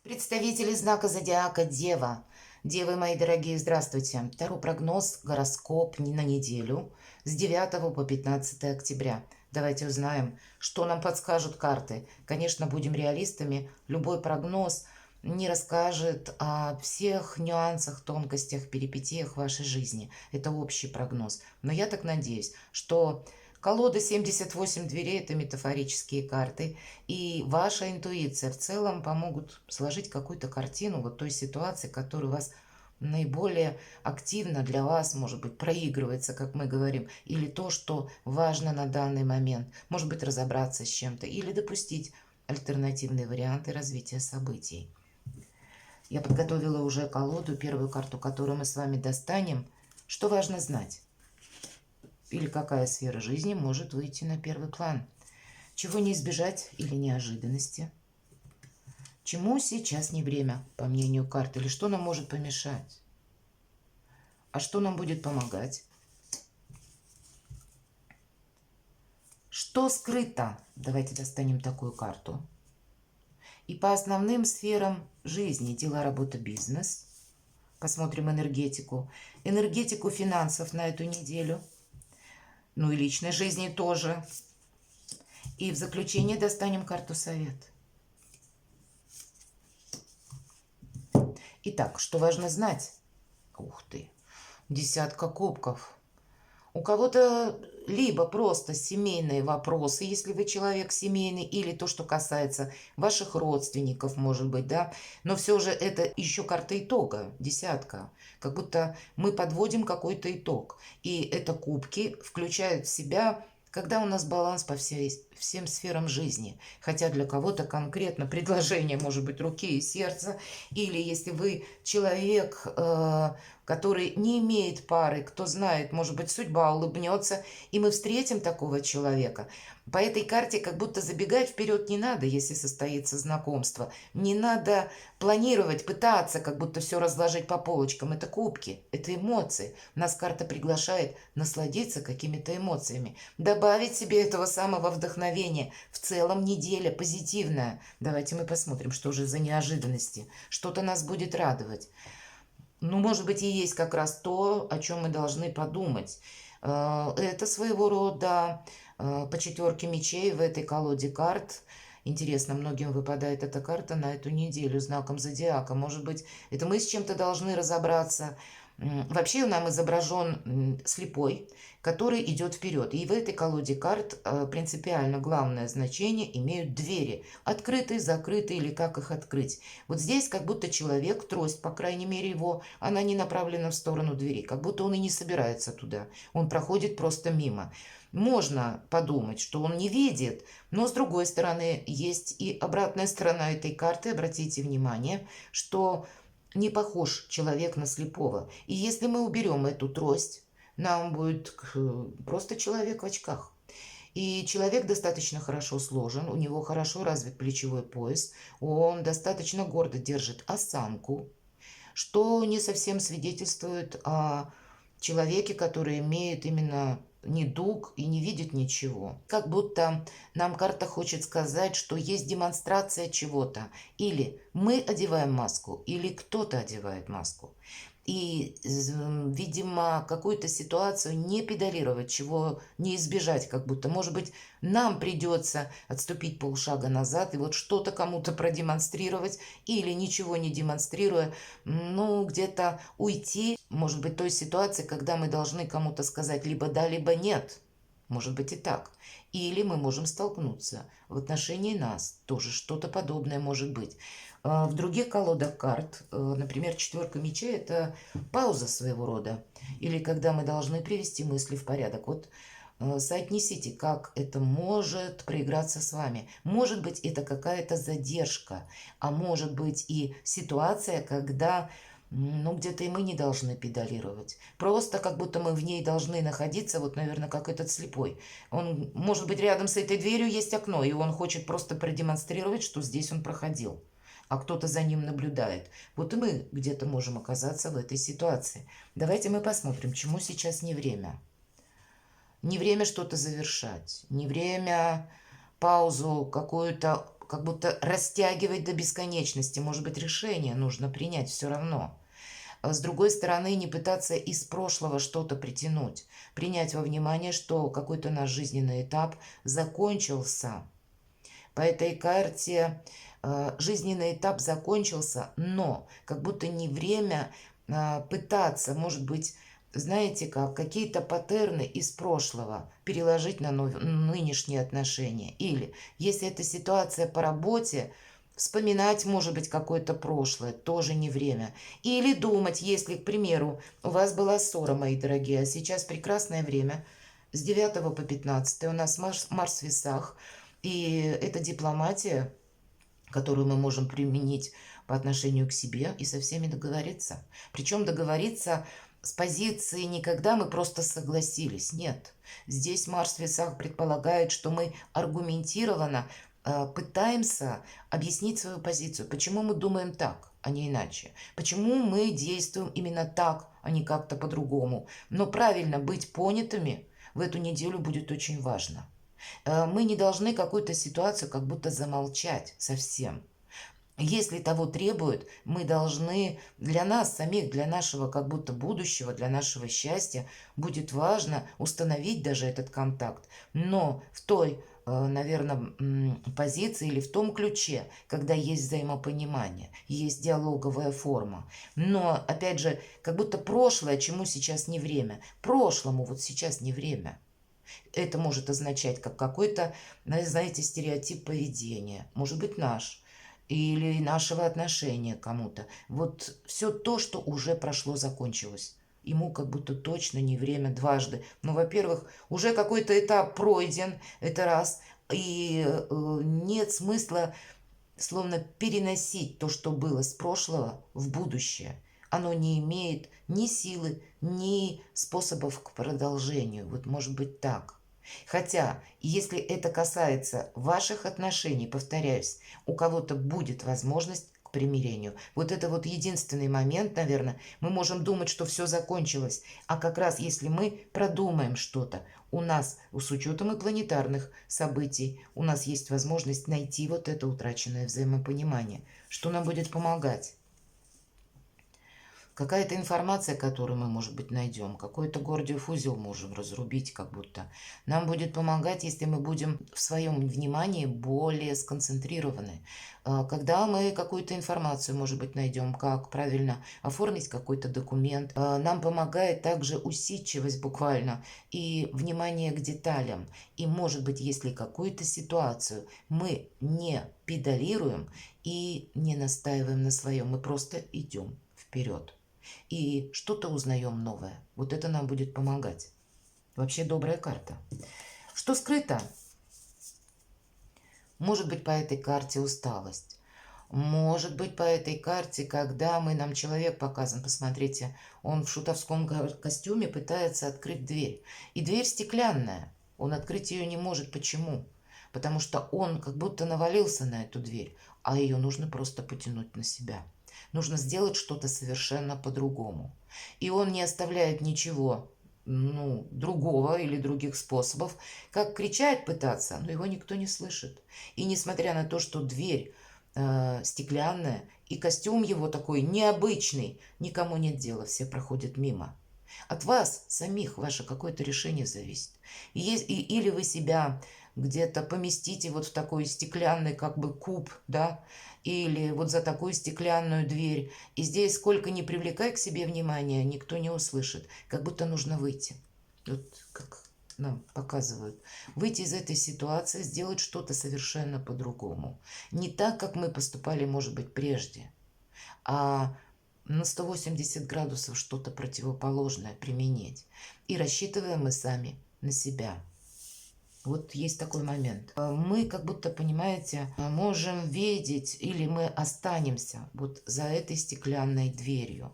Представители знака зодиака Дева. Девы мои дорогие, здравствуйте. Таро прогноз, гороскоп на неделю с 9 по 15 октября. Давайте узнаем, что нам подскажут карты. Конечно, будем реалистами. Любой прогноз не расскажет о всех нюансах, тонкостях, перипетиях вашей жизни. Это общий прогноз. Но я так надеюсь, что колода 78 дверей – это метафорические карты, и ваша интуиция в целом помогут сложить какую-то картину вот той ситуации, которая у вас наиболее активно для вас, может быть, проигрывается, как мы говорим, или то, что важно на данный момент, может быть, разобраться с чем-то, или допустить альтернативные варианты развития событий. Я подготовила уже колоду, первую карту, которую мы с вами достанем. Что важно знать? Или какая сфера жизни может выйти на первый план? Чего не избежать или неожиданности? Чему сейчас не время, по мнению карты, или что нам может помешать? А что нам будет помогать? Что скрыто? Давайте достанем такую карту. И по основным сферам жизни: дела, работа, бизнес. Посмотрим энергетику. Энергетику финансов на эту неделю. Ну и личной жизни тоже. И в заключение достанем карту совет. Итак, что важно знать? Ух ты, десятка кубков. У кого-то либо просто семейные вопросы, если вы человек семейный, или то, что касается ваших родственников, может быть, да. Но все же это еще карта итога, десятка. Как будто мы подводим какой-то итог. И это кубки включают в себя, когда у нас баланс по всем сферам жизни. Хотя для кого-то конкретно предложение может быть руки и сердца. Или если вы человек, который не имеет пары, кто знает, может быть, судьба улыбнется, и мы встретим такого человека. По этой карте как будто забегать вперед не надо, если состоится знакомство. Не надо планировать, пытаться как будто все разложить по полочкам. Это кубки, это эмоции. Нас карта приглашает насладиться какими-то эмоциями. Добавить себе этого самого вдохновения. В целом неделя позитивная. Давайте мы посмотрим, что же за неожиданности. Что-то нас будет радовать. Ну, может быть, и есть как раз то, о чем мы должны подумать. Это своего рода по четверке мечей в этой колоде карт. Интересно, многим выпадает эта карта на эту неделю знаком зодиака. Может быть, это мы с чем-то должны разобраться. Вообще нам изображен слепой, который идет вперед. И в этой колоде карт принципиально главное значение имеют двери. Открытые, закрытые или как их открыть. Вот здесь как будто человек, трость, по крайней мере его, она не направлена в сторону двери. Как будто он и не собирается туда. Он проходит просто мимо. Можно подумать, что он не видит, но с другой стороны есть и обратная сторона этой карты. Обратите внимание, что не похож человек на слепого. И если мы уберем эту трость, нам будет просто человек в очках. И человек достаточно хорошо сложен, у него хорошо развит плечевой пояс, он достаточно гордо держит осанку, что не совсем свидетельствует о человеке, который имеет именно недуг и не видит ничего. Как будто нам карта хочет сказать, что есть демонстрация чего-то. Или мы одеваем маску, или кто-то одевает маску. И, видимо, какую-то ситуацию не педалировать, чего не избежать, как будто. Может быть, нам придется отступить полшага назад и вот что-то кому-то продемонстрировать или ничего не демонстрируя, ну, где-то уйти, может быть, той ситуации, когда мы должны кому-то сказать либо да, либо нет. Может быть и так. Или мы можем столкнуться в отношении нас. Тоже что-то подобное может быть. В других колодах карт, например, четверка мечей, это пауза своего рода. Или когда мы должны привести мысли в порядок. Вот соотнесите, как это может проиграться с вами. Может быть, это какая-то задержка, а может быть и ситуация, когда ну, где-то и мы не должны педалировать. Просто как будто мы в ней должны находиться, вот, наверное, как этот слепой. Он, может быть, рядом с этой дверью есть окно, и он хочет просто продемонстрировать, что здесь он проходил, а кто-то за ним наблюдает. Вот и мы где-то можем оказаться в этой ситуации. Давайте мы посмотрим, чему сейчас не время. Не время что-то завершать, не время паузу какую-то как будто растягивать до бесконечности. Может быть, решение нужно принять все равно. С другой стороны, не пытаться из прошлого что-то притянуть. Принять во внимание, что какой-то наш жизненный этап закончился. По этой карте жизненный этап закончился, но как будто не время пытаться, может быть, знаете как, какие-то паттерны из прошлого переложить на нынешние отношения. Или, если это ситуация по работе, вспоминать, может быть, какое-то прошлое, тоже не время. Или думать, если, к примеру, у вас была ссора, мои дорогие, а сейчас прекрасное время, с 9 по 15 у нас Марс в весах, и это дипломатия, которую мы можем применить по отношению к себе и со всеми договориться. Причем договориться с позиции не когда мы просто согласились, нет. Здесь Марс в весах предполагает, что мы аргументированно пытаемся объяснить свою позицию, почему мы думаем так, а не иначе, почему мы действуем именно так, а не как-то по-другому. Но правильно быть понятыми в эту неделю будет очень важно. Мы не должны какую-то ситуацию как будто замолчать совсем. Если того требует, мы должны для нас самих, для нашего как будто будущего, для нашего счастья будет важно установить даже этот контакт. Но в той, наверное, позиции или в том ключе, когда есть взаимопонимание, есть диалоговая форма. Но, опять же, как будто прошлое, чему сейчас не время. Прошлому вот сейчас не время. Это может означать как какой-то, знаете, стереотип поведения. Может быть, наш. Или нашего отношения к кому-то. Вот все то, что уже прошло, закончилось. Ему как будто точно не время дважды. Ну, во-первых, уже какой-то этап пройден, это раз. И нет смысла словно переносить то, что было с прошлого, в будущее. Оно не имеет ни силы, ни способов к продолжению. Вот может быть так. Хотя, если это касается ваших отношений, повторяюсь, у кого-то будет возможность к примирению. Вот это вот единственный момент, наверное, мы можем думать, что все закончилось. А как раз если мы продумаем что-то, у нас, с учетом и планетарных событий, у нас есть возможность найти вот это утраченное взаимопонимание, что нам будет помогать. Какая-то информация, которую мы, может быть, найдем, какой-то гордиев узел можем разрубить, как будто. Нам будет помогать, если мы будем в своем внимании более сконцентрированы. Когда мы какую-то информацию, может быть, найдем, как правильно оформить какой-то документ, нам помогает также усидчивость буквально и внимание к деталям. И, может быть, если какую-то ситуацию мы не педалируем и не настаиваем на своем, мы просто идем вперед. И что-то узнаем новое. Вот это нам будет помогать. Вообще добрая карта. Что скрыто? Может быть, по этой карте усталость. Может быть, по этой карте, когда нам человек показан, посмотрите, он в шутовском костюме пытается открыть дверь. И дверь стеклянная. Он открыть ее не может. Почему? Потому что он как будто навалился на эту дверь, а ее нужно просто потянуть на себя. Нужно сделать что-то совершенно по-другому. И он не оставляет ничего, другого или других способов, как кричать пытаться, но его никто не слышит. И несмотря на то, что дверь стеклянная и костюм его такой необычный, никому нет дела, все проходят мимо. От вас самих ваше какое-то решение зависит. Или вы себя где-то поместите вот в такой стеклянный как бы куб, да, или вот за такую стеклянную дверь. И здесь сколько ни привлекай к себе внимания, никто не услышит. Как будто нужно выйти. Вот как нам показывают. Выйти из этой ситуации, сделать что-то совершенно по-другому. Не так, как мы поступали, может быть, прежде, а на 180 градусов что-то противоположное применить. И рассчитываем мы сами на себя. Вот есть такой момент. Мы как будто, понимаете, можем видеть, или мы останемся вот за этой стеклянной дверью.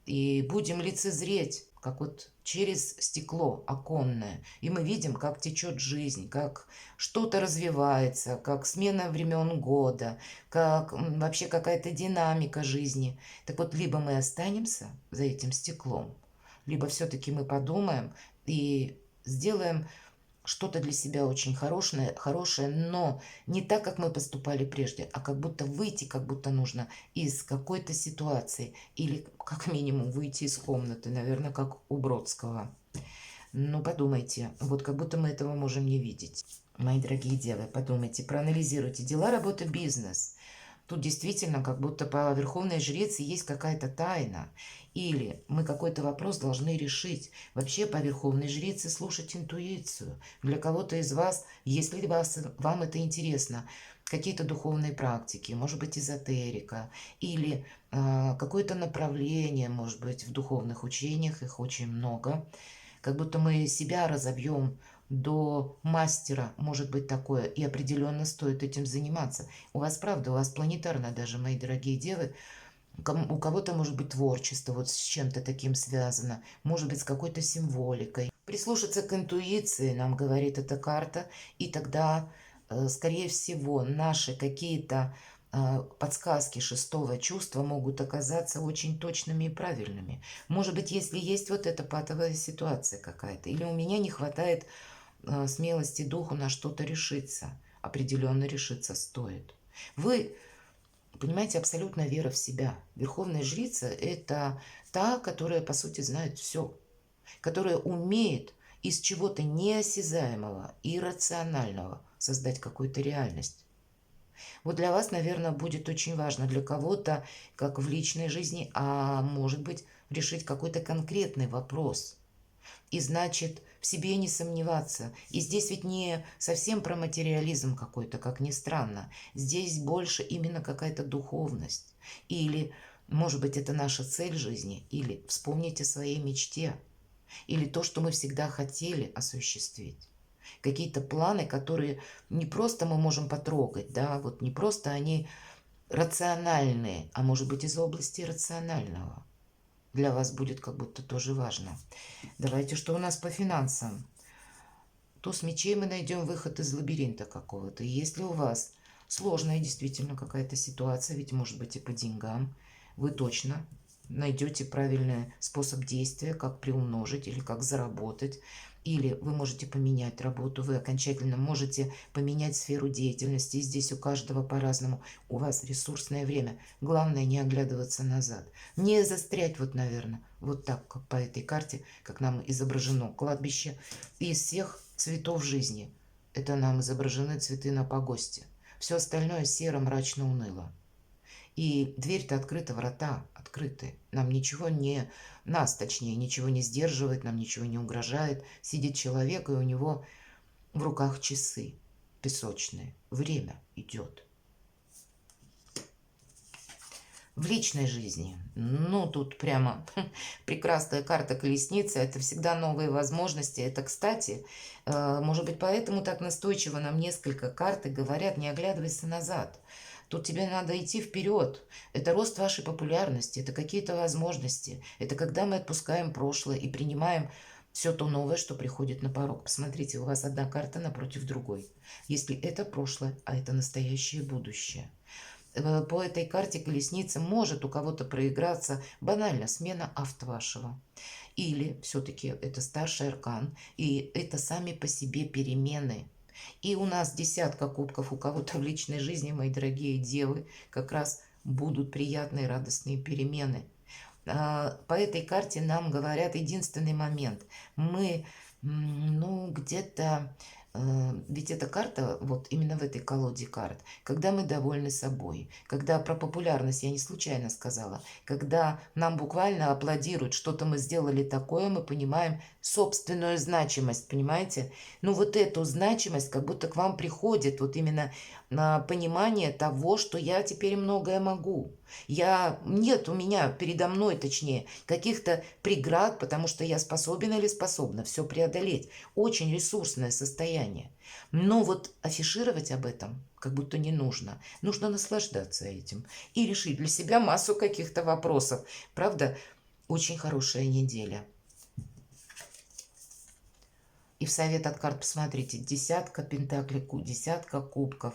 И будем лицезреть, как вот через стекло оконное. И мы видим, как течет жизнь, как что-то развивается, как смена времен года, как вообще какая-то динамика жизни. Так вот, либо мы останемся за этим стеклом, либо все-таки мы подумаем и сделаем что-то для себя очень хорошее, но не так, как мы поступали прежде, а как будто выйти, как будто нужно из какой-то ситуации. Или как минимум выйти из комнаты, наверное, как у Бродского. Ну, подумайте, вот как будто мы этого можем не видеть. Мои дорогие девы, подумайте, проанализируйте дела, работа, бизнес. Тут действительно как будто по верховной жрице есть какая-то тайна. Или мы какой-то вопрос должны решить. Вообще по верховной жрице слушать интуицию. Для кого-то из вас, если вам это интересно, какие-то духовные практики, может быть эзотерика, или какое-то направление, может быть, в духовных учениях, их очень много. Как будто мы себя разобьем до мастера, может быть такое, и определенно стоит этим заниматься. У вас, правда, у вас планетарно даже, мои дорогие девы, у кого-то может быть творчество, вот с чем-то таким связано, может быть с какой-то символикой. Прислушаться к интуиции, нам говорит эта карта, и тогда, скорее всего, наши какие-то подсказки шестого чувства могут оказаться очень точными и правильными. Может быть, если есть вот эта патовая ситуация какая-то, или у меня не хватает смелости духу на что-то решиться. Определенно решиться стоит. Вы понимаете, абсолютно вера в себя. Верховная жрица – это та, которая, по сути, знает все. Которая умеет из чего-то неосязаемого, иррационального создать какую-то реальность. Вот для вас, наверное, будет очень важно, для кого-то, как в личной жизни, а может быть, решить какой-то конкретный вопрос. И значит, в себе не сомневаться. И здесь ведь не совсем про материализм какой-то, как ни странно. Здесь больше именно какая-то духовность. Или, может быть, это наша цель жизни. Или вспомнить о своей мечте. Или то, что мы всегда хотели осуществить. Какие-то планы, которые не просто мы можем потрогать, да, вот не просто они рациональные, а может быть из области рационального. Для вас будет как будто тоже важно. Давайте, что у нас по финансам? Туз мечей, мы найдем выход из лабиринта какого-то. Если у вас сложная действительно какая-то ситуация, ведь может быть и по деньгам, вы точно найдете правильный способ действия, как приумножить или как заработать. Или вы можете поменять работу, вы окончательно можете поменять сферу деятельности. И здесь у каждого по-разному. У вас ресурсное время. Главное не оглядываться назад. Не застрять вот, наверное, вот так, как по этой карте, как нам изображено кладбище. И из всех цветов жизни это нам изображены цветы на погосте. Все остальное серо, мрачно, уныло. И дверь-то открыта, врата открыты. Нам ничего не... Нас, точнее, ничего не сдерживает, нам ничего не угрожает. Сидит человек, и у него в руках часы песочные. Время идет. В личной жизни, ну, тут прямо прекрасная карта колесницы, это всегда новые возможности. Это, кстати, может быть, поэтому так настойчиво нам несколько карт и говорят, не оглядывайся назад. Тут тебе надо идти вперед. Это рост вашей популярности, это какие-то возможности. Это когда мы отпускаем прошлое и принимаем все то новое, что приходит на порог. Посмотрите, у вас одна карта напротив другой. Если это прошлое, а это настоящее будущее. По этой карте колесницы может у кого-то проиграться банально смена авто вашего. Или все-таки это старший аркан, и это сами по себе перемены. И у нас десятка кубков у кого-то в личной жизни, мои дорогие девы, как раз будут приятные радостные перемены. По этой карте нам говорят единственный момент. Мы, ну, где-то... Ведь эта карта, вот именно в этой колоде карт, когда мы довольны собой, когда про популярность я не случайно сказала, когда нам буквально аплодируют, что-то мы сделали такое, мы понимаем собственную значимость, понимаете? Ну вот эту значимость как будто к вам приходит, вот именно на понимание того, что я теперь многое могу. Нет у меня передо мной, точнее, каких-то преград, потому что я способен или способна все преодолеть. Очень ресурсное состояние. Но вот афишировать об этом как будто не нужно. Нужно наслаждаться этим и решить для себя массу каких-то вопросов. Правда, очень хорошая неделя. И в совет от карт посмотрите. Десятка пентаклей, десятка кубков.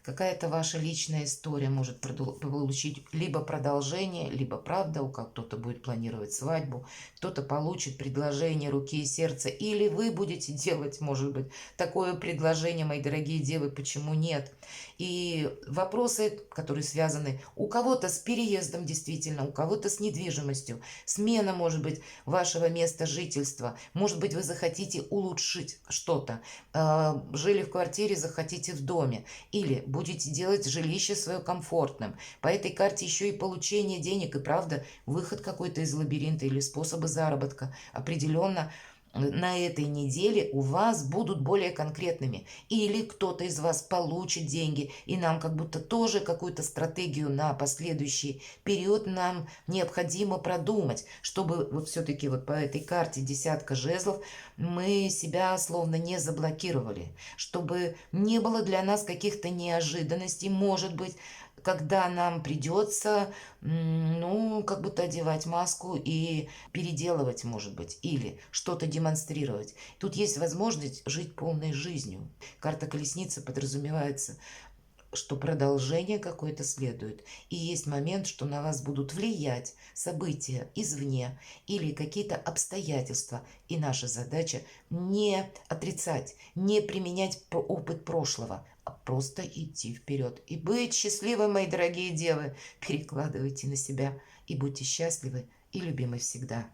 Какая-то ваша личная история может получить либо продолжение, либо правда, кто-то будет планировать свадьбу, кто-то получит предложение руки и сердца, или вы будете делать, может быть, такое предложение, мои дорогие девы, почему нет? И вопросы, которые связаны у кого-то с переездом действительно, у кого-то с недвижимостью, смена, может быть, вашего места жительства, может быть, вы захотите улучшить что-то, жили в квартире, захотите в доме, или будете делать жилище свое комфортным. По этой карте еще и получение денег, и правда, выход какой-то из лабиринта или способы заработка. Определенно на этой неделе у вас будут более конкретными. Или кто-то из вас получит деньги, и нам как будто тоже какую-то стратегию на последующий период нам необходимо продумать, чтобы вот все-таки вот по этой карте десятка жезлов мы себя словно не заблокировали, чтобы не было для нас каких-то неожиданностей, может быть, когда нам придется, ну, как будто одевать маску и переделывать, может быть, или что-то демонстрировать. Тут есть возможность жить полной жизнью. Карта колесницы подразумевается, что продолжение какое-то следует. И есть момент, что на вас будут влиять события извне или какие-то обстоятельства. И наша задача не отрицать, не применять опыт прошлого, а просто идти вперед. И быть счастливы, мои дорогие девы. Перекладывайте на себя и будьте счастливы и любимы всегда.